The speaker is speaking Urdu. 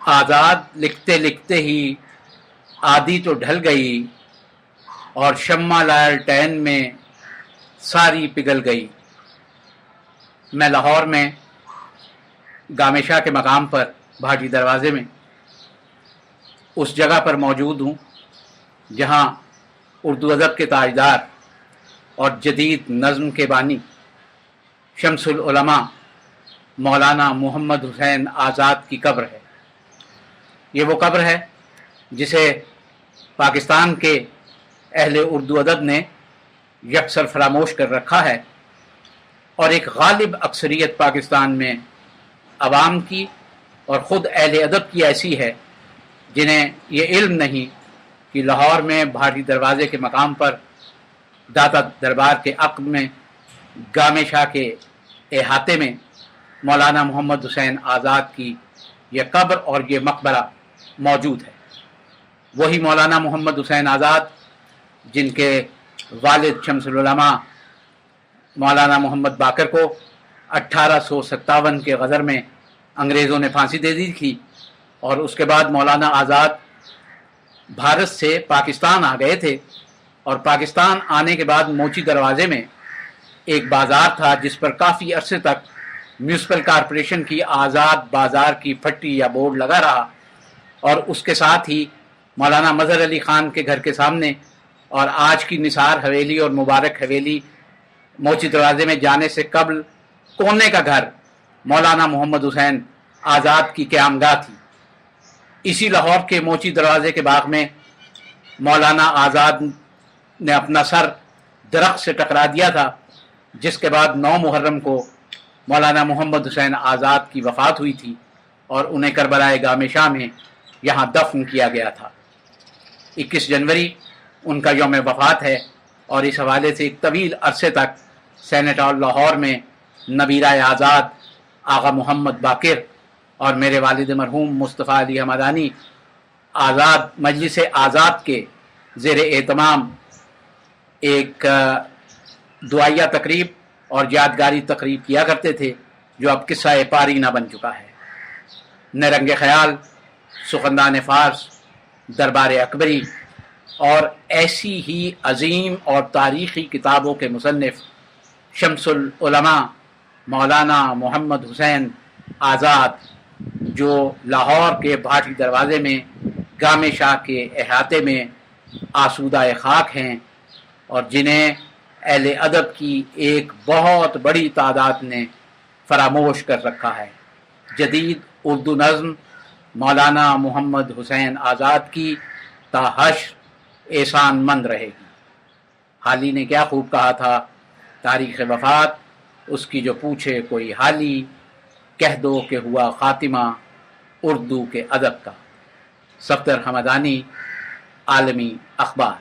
آزاد لکھتے لکھتے ہی آدھی تو ڈھل گئی، اور شمع لالٹین میں ساری پگھل گئی۔ میں لاہور میں گامے شاہ کے مقام پر بھاٹی دروازے میں اس جگہ پر موجود ہوں جہاں اردو ادب کے تاجدار اور جدید نظم کے بانی شمس العلماء مولانا محمد حسین آزاد کی قبر ہے۔ یہ وہ قبر ہے جسے پاکستان کے اہل اردو ادب نے یکسر فراموش کر رکھا ہے، اور ایک غالب اکثریت پاکستان میں عوام کی اور خود اہل ادب کی ایسی ہے جنہیں یہ علم نہیں کہ لاہور میں بھاٹی دروازے کے مقام پر داتا دربار کے عقب میں گامے شاہ کے احاطے میں مولانا محمد حسین آزاد کی یہ قبر اور یہ مقبرہ موجود ہے۔ وہی مولانا محمد حسین آزاد جن کے والد شمس العلماء مولانا محمد باقر کو 1857 کے غدر میں انگریزوں نے پھانسی دے دی تھی، اور اس کے بعد مولانا آزاد بھارت سے پاکستان آ گئے تھے، اور پاکستان آنے کے بعد موچی دروازے میں ایک بازار تھا جس پر کافی عرصے تک میونسپل کارپوریشن کی آزاد بازار کی پھٹی یا بورڈ لگا رہا، اور اس کے ساتھ ہی مولانا مظہر علی خان کے گھر کے سامنے اور آج کی نثار حویلی اور مبارک حویلی موچی دروازے میں جانے سے قبل کونے کا گھر مولانا محمد حسین آزاد کی قیامگاہ تھی۔ اسی لاہور کے موچی دروازے کے باغ میں مولانا آزاد نے اپنا سر درخت سے ٹکرا دیا تھا، جس کے بعد 9 محرم کو مولانا محمد حسین آزاد کی وفات ہوئی تھی، اور انہیں کربلائے گامے شاہ میں یہاں دفن کیا گیا تھا۔ 21 جنوری ان کا یوم وفات ہے، اور اس حوالے سے ایک طویل عرصے تک سینٹ ہال لاہور میں نبیرہ آزاد آغا محمد باقر اور میرے والد مرحوم مصطفیٰ علی حمدانی آزاد مجلس آزاد کے زیر اہتمام ایک دعائیہ تقریب اور یادگاری تقریب کیا کرتے تھے، جو اب قصہ پارینہ بن چکا ہے۔ نرنگ خیال، سخندان فارس، دربار اکبری اور ایسی ہی عظیم اور تاریخی کتابوں کے مصنف شمس العلماء مولانا محمد حسین آزاد، جو لاہور کے بھاٹی دروازے میں گامے شاہ کے احاطے میں آسودہ خاک ہیں، اور جنہیں اہل ادب کی ایک بہت بڑی تعداد نے فراموش کر رکھا ہے۔ جدید اردو نظم مولانا محمد حسین آزاد کی تا حشر احسان مند رہے گی۔ حالی نے کیا خوب کہا تھا، تاریخ وفات اس کی جو پوچھے کوئی حالی، کہہ دو کہ ہوا خاتمہ اردو کے ادب کا۔ صفدر حمدانی، عالمی اخبار۔